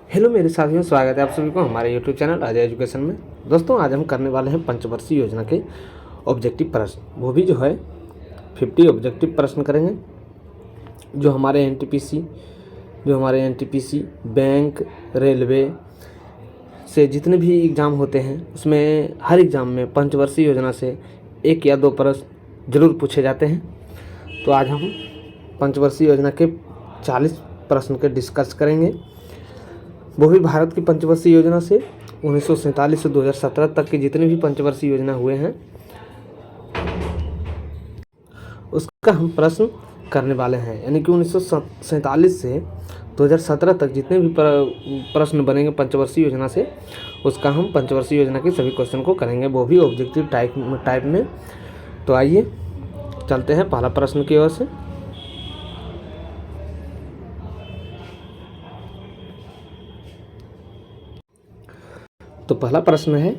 Hello मेरे साथियों, स्वागत है आप सभी को हमारे यूट्यूब चैनल अजय एजुकेशन में। दोस्तों, आज हम करने वाले हैं पंचवर्षीय योजना के ऑब्जेक्टिव प्रश्न, वो भी जो है 50 ऑब्जेक्टिव प्रश्न करेंगे। जो हमारे एनटीपीसी बैंक, रेलवे से जितने भी एग्ज़ाम होते हैं उसमें हर एग्ज़ाम में पंचवर्षीय योजना से 1 या 2 प्रश्न जरूर पूछे जाते हैं। तो आज हम पंचवर्षीय योजना के 40 प्रश्न के डिस्कस करेंगे, वो भी भारत की पंचवर्षीय योजना से 1947 से 2017 तक के जितने भी पंचवर्षीय योजना हुए हैं उसका हम प्रश्न करने वाले हैं। यानी कि 1947 से 2017 तक जितने भी प्रश्न बनेंगे पंचवर्षीय योजना से, उसका हम पंचवर्षीय योजना के सभी क्वेश्चन को करेंगे, वो भी ऑब्जेक्टिव टाइप में। तो आइए चलते हैं पहला प्रश्न की ओर से। तो पहला प्रश्न है,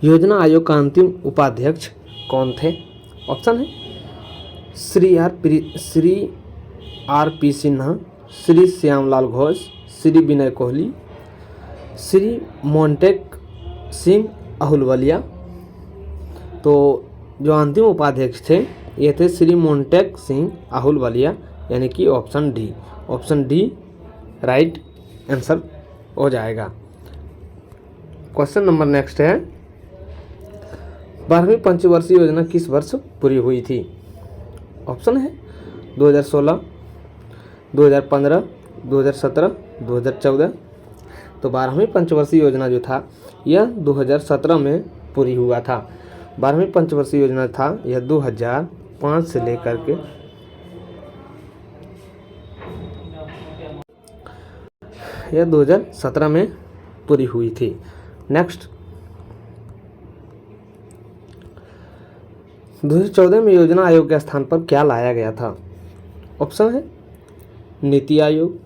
योजना आयोग का अंतिम उपाध्यक्ष कौन थे? ऑप्शन है श्री आर पी सिन्हा, श्री श्यामलाल घोष, श्री विनय कोहली, श्री मोंटेक सिंह अहुलवलिया। तो जो अंतिम उपाध्यक्ष थे ये थे श्री मोंटेक सिंह अहुलवलिया, यानी कि ऑप्शन डी राइट आंसर हो जाएगा। क्वेश्चन नंबर नेक्स्ट है, 12वीं पंचवर्षीय योजना किस वर्ष पूरी हुई थी? ऑप्शन है 2016, 2015, 2017, 2014। तो 12वीं पंचवर्षीय योजना जो था यह 2017 में पूरी हुआ था। 12वीं पंचवर्षीय योजना था यह 2005 से लेकर के यह 2017 में पूरी हुई थी। नेक्स्ट, 2014 में योजना आयोग के स्थान पर क्या लाया गया था? ऑप्शन है नीति आयोग,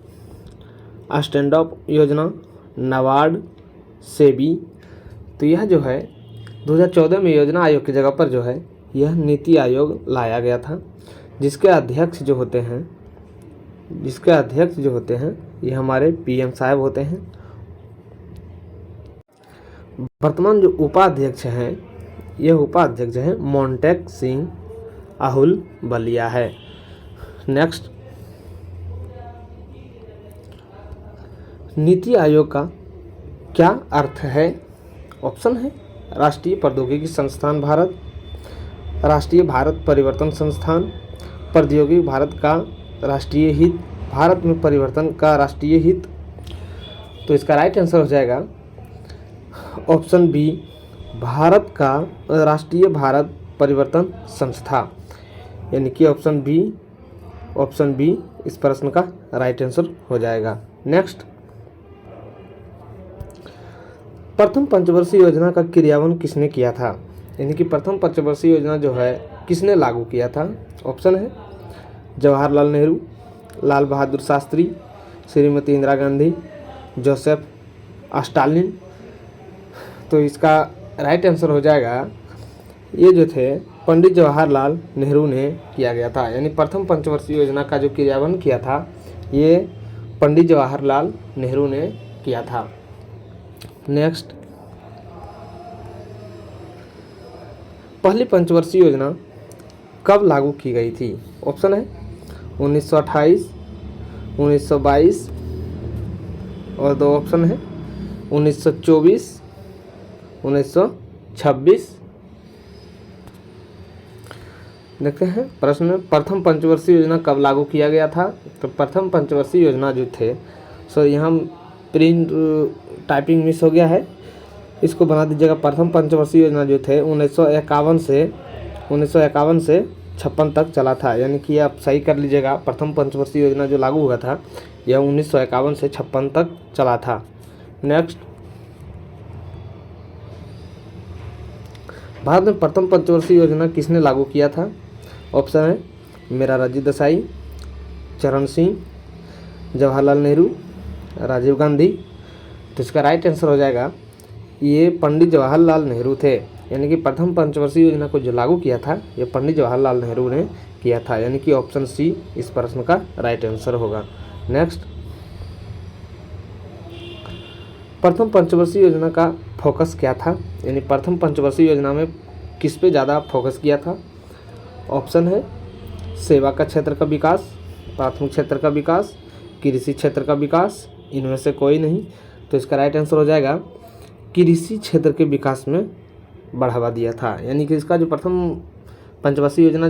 स्टैंड अप योजना, नाबार्ड, सेबी। तो यह जो है 2014 में योजना आयोग की जगह पर जो है यह नीति आयोग लाया गया था, जिसके अध्यक्ष जो होते हैं ये हमारे पीएम साहब होते हैं। वर्तमान जो उपाध्यक्ष हैं यह उपाध्यक्ष है मोंटेक सिंह अहुलवलिया है। नेक्स्ट, नीति आयोग का क्या अर्थ है? ऑप्शन है राष्ट्रीय प्रौद्योगिकी संस्थान भारत, राष्ट्रीय भारत परिवर्तन संस्थान, प्रौद्योगिकी भारत का राष्ट्रीय हित, भारत में परिवर्तन का राष्ट्रीय हित। तो इसका राइट आंसर हो जाएगा ऑप्शन बी, भारत का राष्ट्रीय भारत परिवर्तन संस्था, यानी कि ऑप्शन बी इस प्रश्न का राइट आंसर हो जाएगा। नेक्स्ट, प्रथम पंचवर्षीय योजना का क्रियान्वयन किसने किया था? यानी कि प्रथम पंचवर्षीय योजना जो है किसने लागू किया था? ऑप्शन है जवाहरलाल नेहरू, लाल बहादुर शास्त्री, श्रीमती इंदिरा गांधी, जोसेफ स्टालिन। तो इसका राइट आंसर हो जाएगा, ये जो थे पंडित जवाहरलाल नेहरू ने किया गया था। यानी प्रथम पंचवर्षीय योजना का जो क्रियान्वयन किया था ये पंडित जवाहरलाल नेहरू ने किया था। नेक्स्ट, पहली पंचवर्षीय योजना कब लागू की गई थी? ऑप्शन है 1928, 1922 और 2 ऑप्शन है 1924, 1926। देखते हैं प्रश्न में, प्रथम पंचवर्षीय योजना कब लागू किया गया था? तो प्रथम पंचवर्षीय योजना जो थे, यहाँ प्रिंट टाइपिंग मिस हो गया है, इसको बना दीजिएगा। प्रथम पंचवर्षीय योजना जो थे 1951 से 56 तक चला था, यानी कि आप सही कर लीजिएगा। प्रथम पंचवर्षीय योजना जो लागू हुआ था यह 1951 से 56 तक चला था। नेक्स्ट, भारत में प्रथम पंचवर्षीय योजना किसने लागू किया था? ऑप्शन है मोरारजी देसाई, चरण सिंह, जवाहरलाल नेहरू, राजीव गांधी। तो इसका राइट आंसर हो जाएगा ये पंडित जवाहरलाल नेहरू थे। यानी कि प्रथम पंचवर्षीय योजना को जो लागू किया था ये पंडित जवाहरलाल नेहरू ने किया था, यानी कि ऑप्शन सी इस प्रश्न का राइट आंसर होगा। नेक्स्ट, प्रथम पंचवर्षीय योजना का फोकस क्या था, यानी प्रथम पंचवर्षीय योजना में किस पे ज़्यादा फोकस किया था। ऑप्शन है सेवा का क्षेत्र का विकास, प्राथमिक क्षेत्र का विकास, कृषि क्षेत्र का विकास, इनमें से कोई नहीं। तो इसका राइट आंसर हो जाएगा कृषि क्षेत्र के विकास में बढ़ावा दिया था। यानी कि इसका जो प्रथम पंचवर्षीय योजना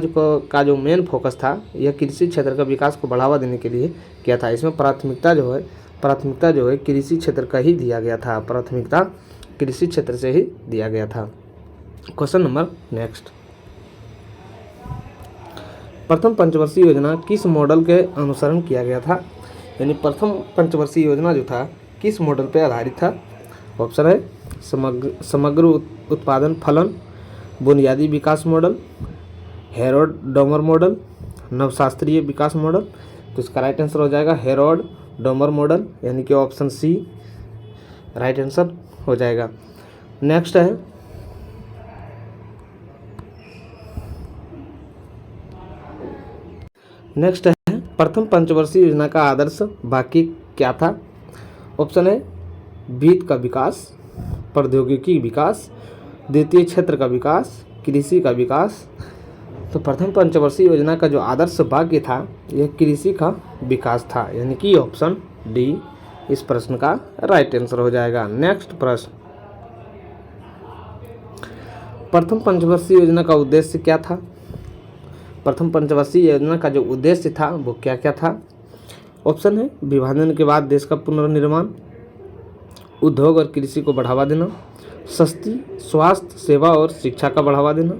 जो मेन फोकस था यह कृषि क्षेत्र का विकास को बढ़ावा देने के लिए किया था। इसमें प्राथमिकता जो है कृषि क्षेत्र का ही दिया गया था, प्राथमिकता कृषि क्षेत्र से ही दिया गया था। क्वेश्चन नंबर नेक्स्ट, प्रथम पंचवर्षीय योजना किस मॉडल के अनुसरण किया गया था, यानी प्रथम पंचवर्षीय योजना जो था किस मॉडल पर आधारित था। ऑप्शन है समग्र उत्पादन फलन, बुनियादी विकास मॉडल, हेरोड डोमर मॉडल, नवशास्त्रीय विकास मॉडल। तो इसका राइट आंसर हो जाएगा हेरोड डोमर मॉडल, यानी कि ऑप्शन सी राइट आंसर हो जाएगा। नेक्स्ट है प्रथम पंचवर्षीय योजना का आदर्श वाक्य क्या था। ऑप्शन है वित्त का विकास, प्रौद्योगिकी विकास, द्वितीय क्षेत्र का विकास, कृषि का विकास। तो प्रथम पंचवर्षीय योजना का जो आदर्श वाक्य था यह कृषि का विकास था, यानी कि ऑप्शन डी इस प्रश्न का राइट आंसर हो जाएगा। नेक्स्ट प्रश्न, प्रथम पंचवर्षीय योजना का उद्देश्य क्या था। प्रथम पंचवर्षीय योजना का जो उद्देश्य था वो क्या क्या था। ऑप्शन है विभाजन के बाद देश का पुनर्निर्माण, उद्योग और कृषि को बढ़ावा देना, सस्ती स्वास्थ्य सेवा और शिक्षा का बढ़ावा देना,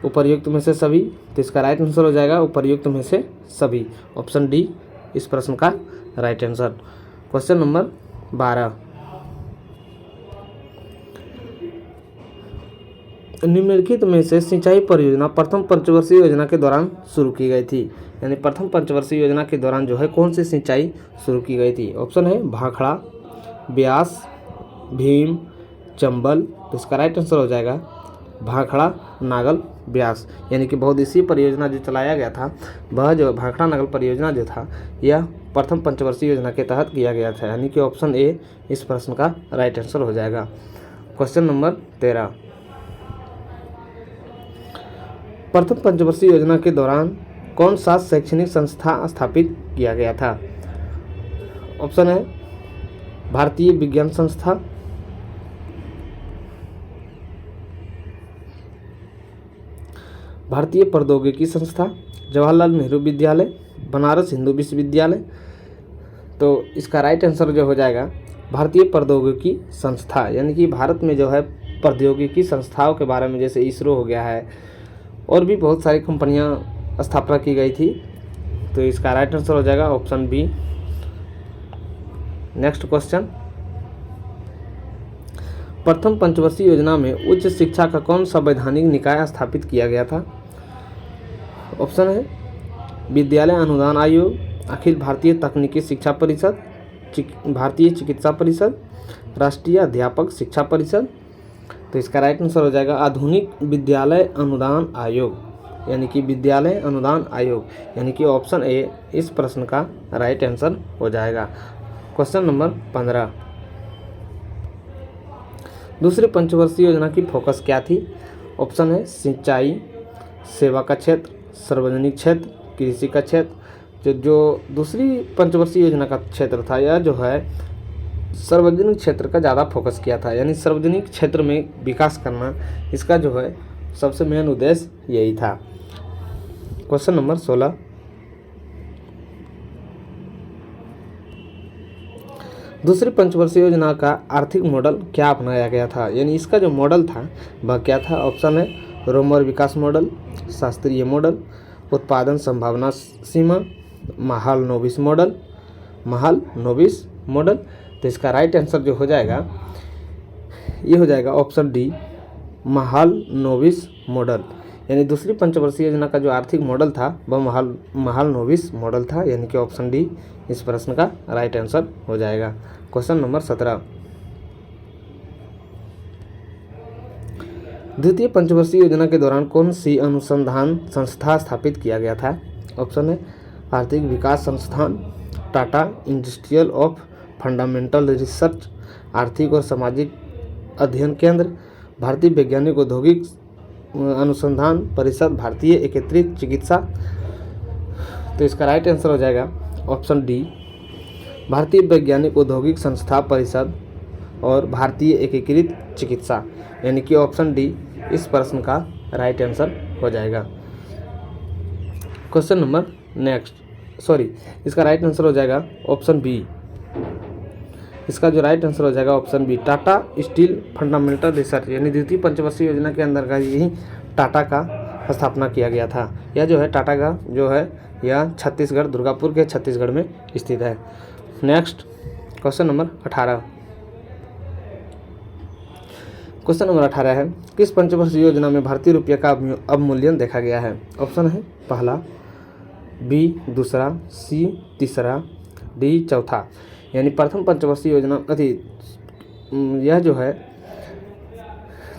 उपर्युक्त में से सभी। तो इसका राइट आंसर हो जाएगा उपर्युक्त में से सभी, ऑप्शन डी इस प्रश्न का राइट आंसर। क्वेश्चन नंबर 12, निम्नलिखित में से सिंचाई परियोजना प्रथम पंचवर्षीय योजना के दौरान शुरू की गई थी, यानी प्रथम पंचवर्षीय योजना के दौरान जो है कौन सी सिंचाई शुरू की गई थी। ऑप्शन है भाखड़ा, ब्यास, भीम, चंबल। तो इसका राइट आंसर हो जाएगा भाखड़ा, नागल, ब्यास। यानी कि बहुउद्देशीय परियोजना जो चलाया गया था वह जो भाखड़ा नागल परियोजना जो था यह प्रथम पंचवर्षीय योजना के तहत किया गया था, यानी कि ऑप्शन ए इस प्रश्न का राइट आंसर हो जाएगा। क्वेश्चन नंबर 13, प्रथम पंचवर्षीय योजना के दौरान कौन सा शैक्षणिक संस्था स्थापित किया गया था। ऑप्शन है भारतीय विज्ञान संस्था, भारतीय प्रौद्योगिकी संस्था, जवाहरलाल नेहरू विद्यालय, बनारस हिंदू विश्वविद्यालय। तो इसका राइट आंसर जो हो जाएगा भारतीय प्रौद्योगिकी संस्था, यानी कि भारत में जो है प्रौद्योगिकी संस्थाओं के बारे में जैसे इसरो हो गया है और भी बहुत सारी कंपनियां स्थापना की गई थी। तो इसका राइट आंसर हो जाएगा ऑप्शन बी। नेक्स्ट क्वेश्चन, प्रथम पंचवर्षीय योजना में उच्च शिक्षा का कौन सा वैधानिक निकाय स्थापित किया गया था। ऑप्शन है विद्यालय अनुदान आयोग, अखिल भारतीय तकनीकी शिक्षा परिषद, भारतीय चिकित्सा परिषद, राष्ट्रीय अध्यापक शिक्षा परिषद। तो इसका राइट आंसर हो जाएगा आधुनिक विद्यालय अनुदान आयोग, यानी कि विद्यालय अनुदान आयोग, यानी कि ऑप्शन ए इस प्रश्न का राइट आंसर हो जाएगा। क्वेश्चन नंबर 15, दूसरी पंचवर्षीय योजना की फोकस क्या थी। ऑप्शन है सिंचाई, सेवा का क्षेत्र, सार्वजनिक क्षेत्र, कृषि का क्षेत्र। जो दूसरी पंचवर्षीय योजना का क्षेत्र था यह जो है सार्वजनिक क्षेत्र का ज़्यादा फोकस किया था, यानी सार्वजनिक क्षेत्र में विकास करना इसका जो है सबसे मेन उद्देश्य यही था। क्वेश्चन नंबर 16, दूसरी पंचवर्षीय योजना का आर्थिक मॉडल क्या अपनाया गया था, यानी इसका जो मॉडल था वह क्या था। ऑप्शन है रोमर विकास मॉडल, शास्त्रीय मॉडल, उत्पादन संभावना सीमा, महालनोबिस मॉडल। तो इसका राइट आंसर जो हो जाएगा ये हो जाएगा ऑप्शन डी महालनोबिस मॉडल, यानी दूसरी पंचवर्षीय योजना का जो आर्थिक मॉडल था वह महालनोबिस मॉडल था, यानी कि ऑप्शन डी इस प्रश्न का राइट आंसर हो जाएगा। क्वेश्चन नंबर 17, द्वितीय पंचवर्षीय योजना के दौरान कौन सी अनुसंधान संस्था स्थापित किया गया था। ऑप्शन है आर्थिक विकास संस्थान, Tata industrial of fundamental research, आर्थिक और सामाजिक अध्ययन केंद्र, भारतीय वैज्ञानिक औद्योगिक अनुसंधान परिषद, भारतीय एकीकृत चिकित्सा। तो इसका राइट आंसर हो जाएगा ऑप्शन डी, भारतीय वैज्ञानिक औद्योगिक संस्था परिषद और भारतीय एकीकृत चिकित्सा, यानी कि ऑप्शन डी इस प्रश्न का राइट आंसर हो जाएगा। क्वेश्चन नंबर इसका राइट आंसर हो जाएगा ऑप्शन बी। इसका जो राइट आंसर हो जाएगा option B, Tata steel fundamental research, यानी द्वितीय पंचवर्षीय योजना के अंतर्गत यही टाटा का स्थापना किया गया था। यह जो है टाटा का जो है यह छत्तीसगढ़, दुर्गापुर के छत्तीसगढ़ में स्थित है। Next question number 18। Question number 18 है, किस पंचवर्षीय योजना में भारतीय रुपये का अवमूल्यन देखा गया है? ऑप्शन है पहला, बी दूसरा, सी तीसरा, डी चौथा। यानी प्रथम पंचवर्षीय योजना यह जो है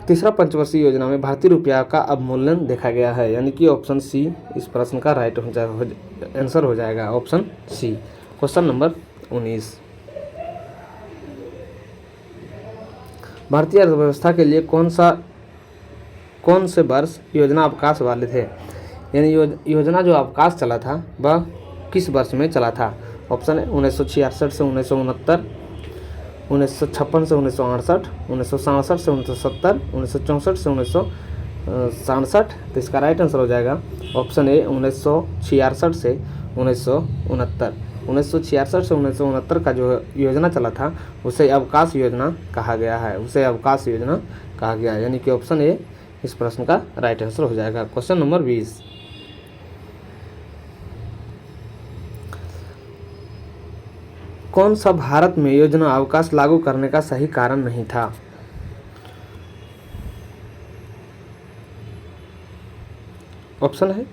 तीसरा पंचवर्षीय योजना में भारतीय रुपया का अवमूल्यन देखा गया है, यानी कि ऑप्शन सी इस प्रश्न का राइट आंसर हो जाएगा, ऑप्शन सी। क्वेश्चन नंबर 19, भारतीय अर्थव्यवस्था के लिए कौन से वर्ष योजना अवकाश वाले थे? यानी योजना जो अवकाश चला था वह किस वर्ष में चला था? ऑप्शन है 1966 से 1969, 1956 से 1968, 1967 से 1970, 1964 से 1967। तो इसका राइट आंसर हो जाएगा ऑप्शन ए 1966 से 1969। 1966 से 1969 का जो योजना चला था उसे अवकाश योजना कहा गया है, यानी कि ऑप्शन ए इस प्रश्न का राइट आंसर हो जाएगा। क्वेश्चन नंबर 20, कौन सा भारत में योजना अवकाश लागू करने का सही कारण नहीं था? ऑप्शन है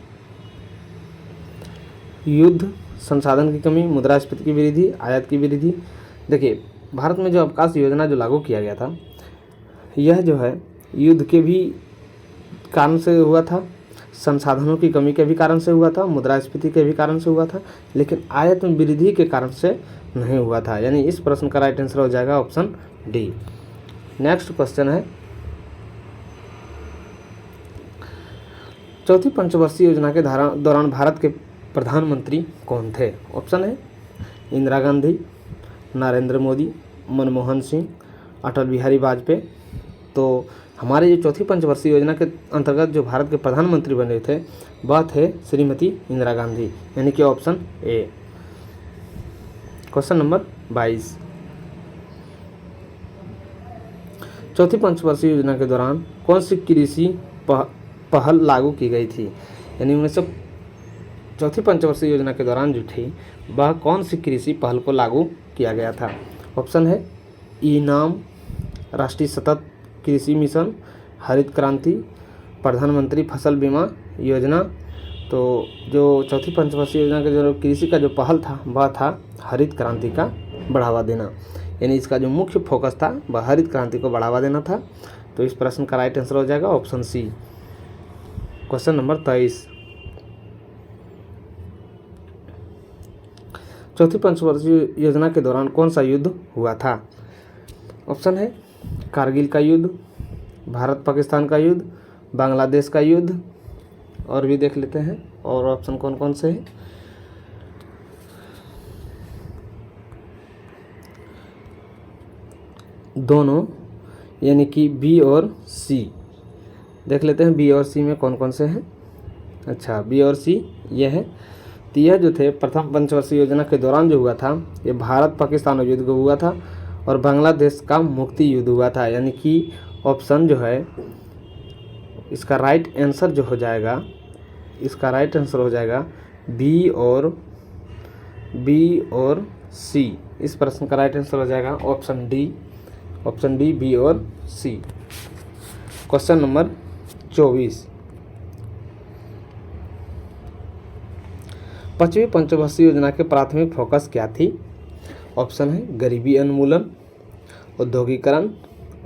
युद्ध, संसाधन की कमी, मुद्रास्फीति की वृद्धि, आयात की वृद्धि। देखिए, भारत में जो अवकाश योजना जो लागू किया गया था यह जो है युद्ध के भी कारण से हुआ था, संसाधनों की कमी के भी कारण से हुआ था, मुद्रास्फीति के भी कारण से हुआ था, लेकिन आयात में वृद्धि के कारण से नहीं हुआ था, यानी इस प्रश्न का राइट आंसर हो जाएगा ऑप्शन डी। नेक्स्ट क्वेश्चन है, चौथी पंचवर्षीय योजना के दौरान भारत के प्रधानमंत्री कौन थे? ऑप्शन है इंदिरा गांधी, नरेंद्र मोदी, मनमोहन सिंह, अटल बिहारी वाजपेयी। तो हमारे जो चौथी पंचवर्षीय योजना के अंतर्गत जो भारत के प्रधानमंत्री बने थे वह थे श्रीमती इंदिरा गांधी, यानी कि ऑप्शन ए। क्वेश्चन नंबर 22, चौथी पंचवर्षीय योजना के दौरान कौन सी कृषि पहल लागू की गई थी? यानी चौथी पंचवर्षीय योजना के दौरान जो थी वह कौन सी कृषि पहल को लागू किया गया था? ऑप्शन है ई-नाम, राष्ट्रीय सतत कृषि मिशन, हरित क्रांति, प्रधानमंत्री फसल बीमा योजना। तो जो चौथी पंचवर्षीय योजना के जो कृषि का जो पहल था वह था हरित क्रांति का बढ़ावा देना, यानी इसका जो मुख्य फोकस था वह हरित क्रांति को बढ़ावा देना था। तो इस प्रश्न का राइट आंसर हो जाएगा ऑप्शन सी। क्वेश्चन नंबर 23, चौथी पंचवर्षीय योजना के दौरान कौन सा युद्ध हुआ था? ऑप्शन है कारगिल का युद्ध, भारत पाकिस्तान का युद्ध, बांग्लादेश का युद्ध, और भी देख लेते हैं और ऑप्शन कौन कौन से हैं। दोनों, यानी कि बी और सी। देख लेते हैं बी और सी में कौन कौन से हैं। अच्छा, बी और सी ये है। तो यह जो थे प्रथम पंचवर्षीय योजना के दौरान जो हुआ था ये भारत पाकिस्तान युद्ध को हुआ था और बांग्लादेश का मुक्ति युद्ध हुआ था, यानी कि ऑप्शन जो है इसका राइट आंसर जो हो जाएगा, इसका राइट आंसर हो जाएगा बी और सी। इस प्रश्न का राइट आंसर हो जाएगा ऑप्शन डी, बी और सी। क्वेश्चन नंबर 24, पांचवी पंचवर्षीय योजना के प्राथमिक फोकस क्या थी? ऑप्शन है गरीबी उन्मूलन, औद्योगिकरण,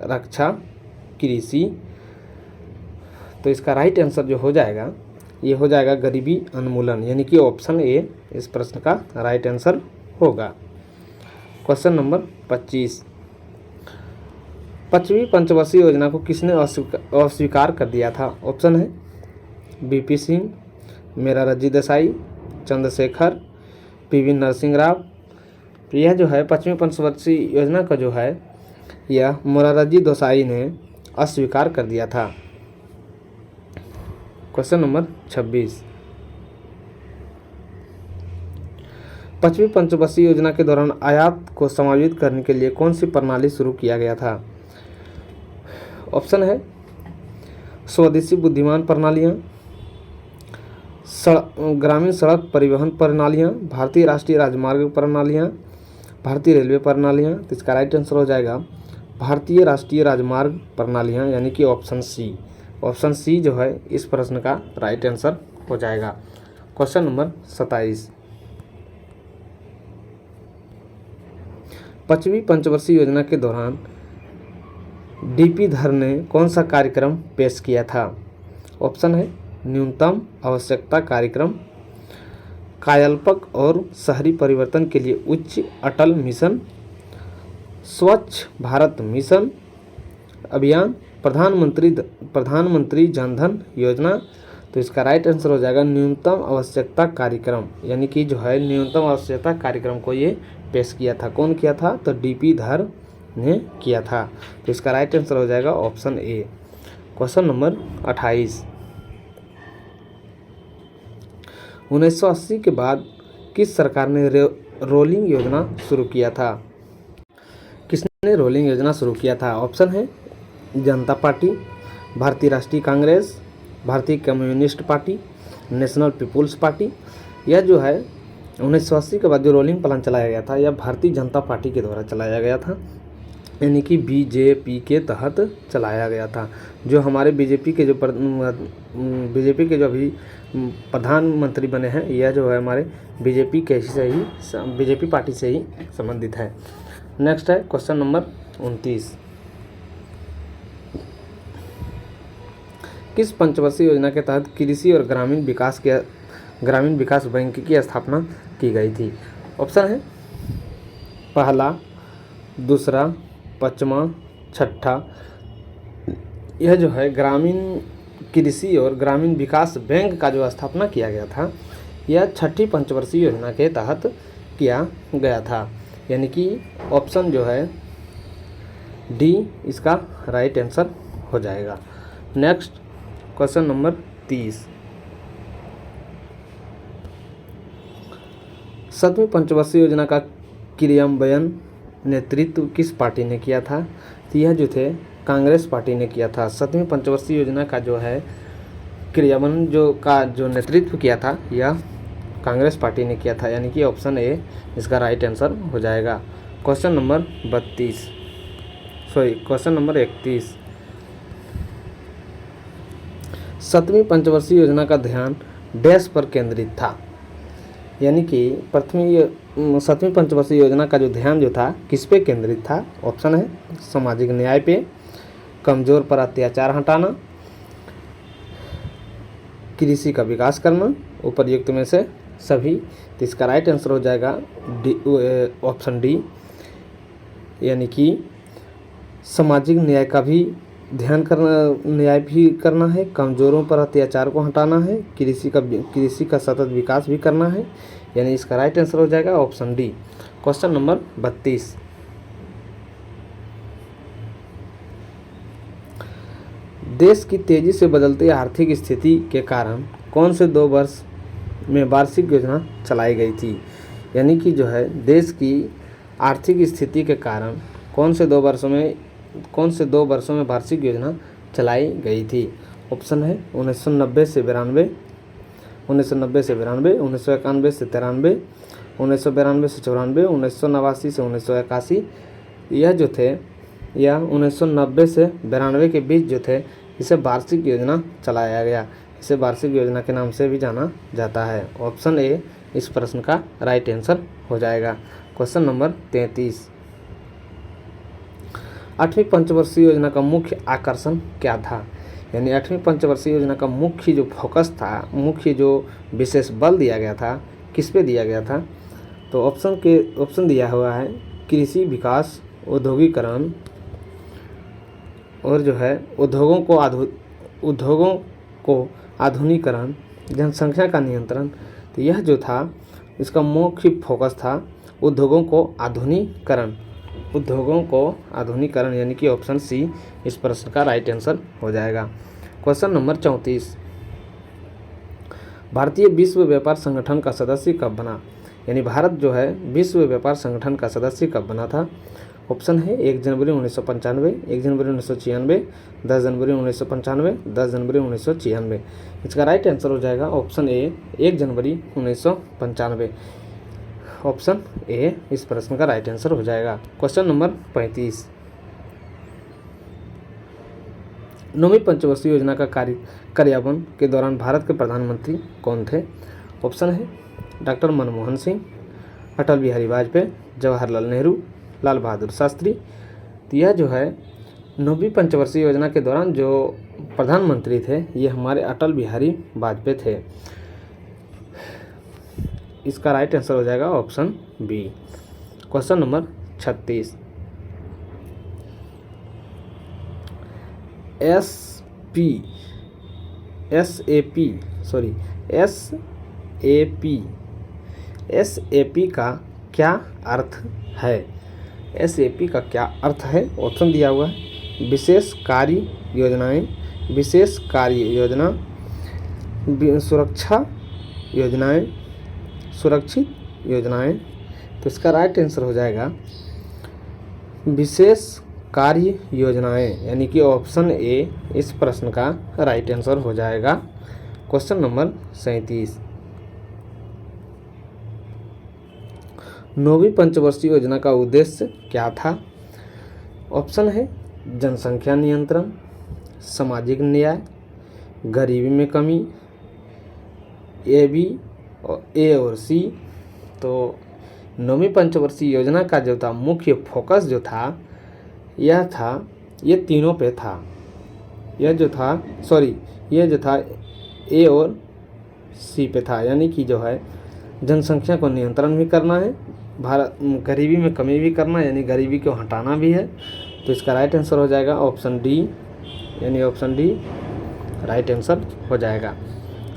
रक्षा, कृषि। तो इसका राइट आंसर जो हो जाएगा ये हो जाएगा गरीबी उन्मूलन, यानी कि ऑप्शन ए इस प्रश्न का राइट आंसर होगा। क्वेश्चन नंबर 25, पांचवी पंचवर्षीय योजना को किसने अस्वीकार कर दिया था? ऑप्शन है बीपी सिंह, मोरारजी देसाई, चंद्रशेखर, पीवी नरसिंह राव। यह जो है पांचवी पंचवर्षीय योजना का जो है यह मोरारजी देसाई ने अस्वीकार कर दिया था। क्वेश्चन नंबर 26, पांचवी पंचवर्षीय योजना के दौरान आयात को समायोजित करने के लिए कौन सी प्रणाली शुरू किया गया था? ऑप्शन है स्वदेशी बुद्धिमान प्रणालियाँ, ग्रामीण सड़क परिवहन प्रणालियाँ, भारतीय राष्ट्रीय राजमार्ग प्रणालियाँ, भारतीय रेलवे प्रणालियाँ। तो इसका राइट आंसर हो जाएगा भारतीय राष्ट्रीय राजमार्ग प्रणालियाँ, यानी कि ऑप्शन सी। ऑप्शन सी जो है इस प्रश्न का राइट आंसर हो जाएगा। क्वेश्चन नंबर 27, पांचवी पंचवर्षीय योजना के दौरान डीपी धर ने कौन सा कार्यक्रम पेश किया था? ऑप्शन है न्यूनतम आवश्यकता कार्यक्रम, कायाकल्प और शहरी परिवर्तन के लिए उच्च अटल मिशन, स्वच्छ भारत मिशन अभियान, प्रधानमंत्री जनधन योजना। तो इसका राइट आंसर हो जाएगा न्यूनतम आवश्यकता कार्यक्रम, यानी कि जो है न्यूनतम आवश्यकता कार्यक्रम को ये पेश किया था। कौन किया था? तो डीपी धर ने किया था। तो इसका राइट आंसर हो जाएगा ऑप्शन ए। क्वेश्चन नंबर 28, 1980 के बाद किस सरकार ने रोलिंग योजना शुरू किया था? किसने रोलिंग योजना शुरू किया था? ऑप्शन है जनता पार्टी, भारतीय राष्ट्रीय कांग्रेस, भारतीय communist party, national people's party. यह जो है 1980 के बाद जो रोलिंग प्लान चलाया गया था यह भारतीय जनता पार्टी के द्वारा चलाया गया था, यानी कि बीजेपी के तहत चलाया गया था। जो हमारे बीजेपी के जो अभी प्रधानमंत्री बने हैं यह जो है हमारे बीजेपी पार्टी से ही संबंधित है। नेक्स्ट है क्वेश्चन नंबर 29, किस पंचवर्षीय योजना के तहत कृषि और ग्रामीण विकास बैंक की स्थापना की गई थी? ऑप्शन है पहला, दूसरा, पाँचवा, छठा। यह जो है ग्रामीण कृषि और ग्रामीण विकास बैंक का जो स्थापना किया गया था यह छठी पंचवर्षीय योजना के तहत किया गया था, यानी कि ऑप्शन जो है डी इसका राइट आंसर हो जाएगा। नेक्स्ट क्वेश्चन नंबर 30, सातवीं पंचवर्षीय योजना का क्रियान्वयन नेतृत्व किस पार्टी ने किया था? तो यह जो थे कांग्रेस पार्टी ने किया था। सातवीं पंचवर्षीय योजना का जो है क्रियान्वयन जो नेतृत्व किया था यह कांग्रेस पार्टी ने किया था, यानी कि ऑप्शन ए इसका राइट आंसर हो जाएगा। क्वेश्चन नंबर 31, सातवीं पंचवर्षीय योजना का ध्यान डैश पर केंद्रित था, यानी कि सातवीं पंचवर्षीय योजना का जो ध्यान जो था किस पे केंद्रित था? ऑप्शन है सामाजिक न्याय पे, कमजोर पर अत्याचार हटाना, कृषि का विकास करना, उपर्युक्त में से सभी। तो इसका राइट आंसर हो जाएगा ऑप्शन डी, यानी कि सामाजिक न्याय का भी ध्यान करना है, कमजोरों पर अत्याचार को हटाना है, कृषि का सतत विकास भी करना है, यानी इसका राइट आंसर हो जाएगा ऑप्शन डी। क्वेश्चन नंबर 32, देश की तेजी से बदलती आर्थिक स्थिति के कारण कौन से 2 वर्ष में वार्षिक योजना चलाई गई थी? यानी कि जो है देश की आर्थिक स्थिति के कारण कौन से 2 वर्षों में वार्षिक योजना चलाई गई थी? ऑप्शन है 1990 से 92, 1991 से 93, 1992 से 94, 1989 से 1981। यह जो थे यह 1990 से 92 के बीच जो थे इसे वार्षिक योजना चलाया गया। इसे वार्षिक योजना के नाम से भी जाना जाता है। ऑप्शन ए इस प्रश्न का राइट आंसर हो जाएगा। क्वेश्चन नंबर 33, 8वीं पंचवर्षीय योजना का मुख्य आकर्षण क्या था? यानी 8वीं पंचवर्षीय योजना का मुख्य जो फोकस था, मुख्य जो विशेष बल दिया गया था किस पे दिया गया था? तो ऑप्शन दिया हुआ है कृषि विकास, औद्योगिकरण और जो है उद्योगों को आधुनिकीकरण, जनसंख्या का नियंत्रण। तो यह जो था इसका मुख्य फोकस था उद्योगों को आधुनिकीकरण, यानी कि ऑप्शन सी इस प्रश्न का राइट आंसर हो जाएगा। क्वेश्चन नंबर 34, भारतीय विश्व व्यापार संगठन का सदस्य कब बना? यानी भारत जो है विश्व व्यापार संगठन का सदस्य कब बना था? ऑप्शन है 1 जनवरी 1995, 1 जनवरी 1996, 10 जनवरी 1995, 10 जनवरी 1996। इसका राइट आंसर हो जाएगा option A 1 January 1995। Option A इस प्रश्न का राइट आंसर हो जाएगा। क्वेश्चन नंबर 35, 9वीं पंचवर्षीय योजना का कार्यान्वयन के दौरान भारत के प्रधानमंत्री कौन थे? ऑप्शन है डॉक्टर मनमोहन सिंह, अटल बिहारी वाजपेयी, जवाहरलाल नेहरू, लाल बहादुर शास्त्री। तो यह जो है 9वीं पंचवर्षीय योजना के दौरान जो प्रधानमंत्री थे ये हमारे अटल बिहारी वाजपेयी थे। इसका राइट आंसर हो जाएगा option B. Question number 36, SAP का क्या अर्थ है? एसएपी का क्या अर्थ है? ऑप्शन दिया हुआ है विशेष कार्य योजनाएं, विशेष कार्य योजना, सुरक्षा योजनाएं, सुरक्षित योजनाएं। तो इसका राइट आंसर हो जाएगा विशेष कार्य योजनाएं, यानी कि ऑप्शन ए इस प्रश्न का राइट आंसर हो जाएगा। क्वेश्चन नंबर 37, 9वीं पंचवर्षीय योजना का उद्देश्य क्या था? ऑप्शन है जनसंख्या नियंत्रण, सामाजिक न्याय, गरीबी में कमी, ए और सी। तो 9वीं पंचवर्षीय योजना का जो था मुख्य फोकस जो था ये तीनों पे था। ये जो था ए और सी पे था, यानी कि जो है जनसंख्या को नियंत्रण भी करना है, गरीबी में कमी भी करना है, यानी गरीबी को हटाना भी है। तो इसका राइट आंसर हो जाएगा ऑप्शन डी, यानी ऑप्शन डी राइट आंसर हो जाएगा।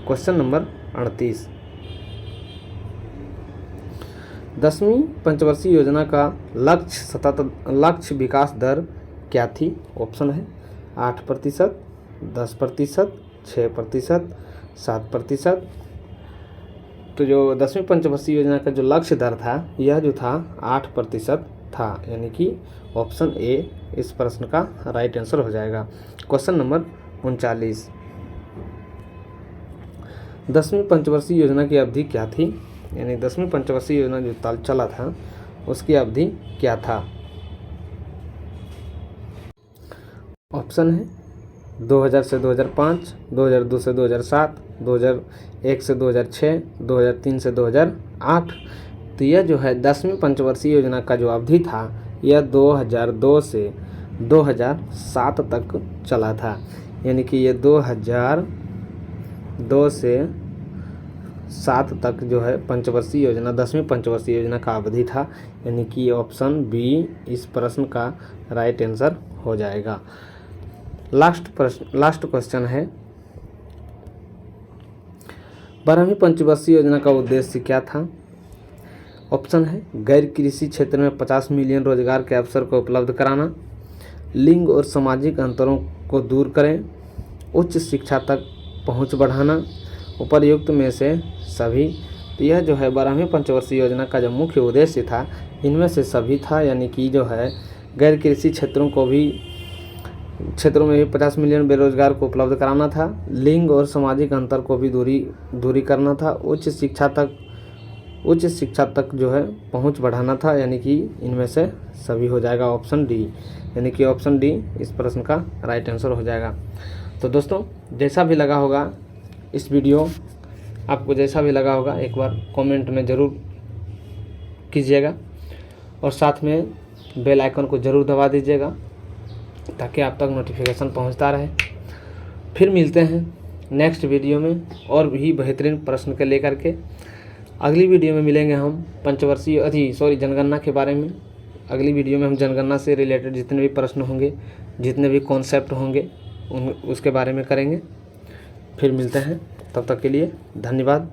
क्वेश्चन नंबर 38, 10वीं पंचवर्षीय योजना का लक्ष्य विकास दर क्या थी? ऑप्शन है 8%, 10%, 6%, 7%। तो जो 10वीं पंचवर्षीय योजना का जो लक्ष्य दर था यह जो था 8% था, यानी कि ऑप्शन ए इस प्रश्न का राइट आंसर हो जाएगा। क्वेश्चन नंबर 39, 10वीं पंचवर्षीय योजना की अवधि क्या थी? यानी 10वीं पंचवर्षीय योजना जो चला था उसकी अवधि क्या था? ऑप्शन है 2000 से 2005, 2002 से 2007, 2001 से 2006, 2003 से 2008। तो यह जो है 10वीं पंचवर्षीय योजना का जो अवधि था यह 2002 से 2007 तक चला था, यानी कि ये 2002 से 7 तक जो है पंचवर्षीय योजना 10वीं पंचवर्षीय योजना का अवधि था, यानी कि ऑप्शन बी इस प्रश्न का राइट आंसर हो जाएगा। लास्ट क्वेश्चन है 12वीं पंचवर्षीय योजना का उद्देश्य क्या था? ऑप्शन है गैर कृषि क्षेत्र में 50 मिलियन रोजगार के अवसर को उपलब्ध कराना, लिंग और सामाजिक अंतरों को दूर करें, उच्च शिक्षा तक पहुंच बढ़ाना, उपर्युक्त में से सभी। तो यह जो है 12वीं पंचवर्षीय योजना का जो मुख्य उद्देश्य था इनमें से सभी था, यानी कि जो है गैर कृषि क्षेत्रों में भी 50 मिलियन बेरोजगार को उपलब्ध कराना था, लिंग और सामाजिक अंतर को भी दूरी करना था, उच्च शिक्षा तक जो है पहुंच बढ़ाना था, यानी कि इनमें से सभी हो जाएगा ऑप्शन डी, यानी कि ऑप्शन डी इस प्रश्न का राइट आंसर हो जाएगा। तो दोस्तों जैसा भी लगा होगा इस वीडियो, आपको जैसा भी लगा होगा एक बार कमेंट में ज़रूर कीजिएगा और साथ में बेल आइकन को ज़रूर दबा दीजिएगा ताकि आप तक नोटिफिकेशन पहुंचता रहे। फिर मिलते हैं नेक्स्ट वीडियो में और भी बेहतरीन प्रश्न के लेकर के। अगली वीडियो में मिलेंगे हम जनगणना के बारे में अगली वीडियो में हम जनगणना से रिलेटेड जितने भी प्रश्न होंगे, जितने भी कॉन्सेप्ट होंगे उसके बारे में करेंगे। फिर मिलते हैं, तब तक के लिए धन्यवाद।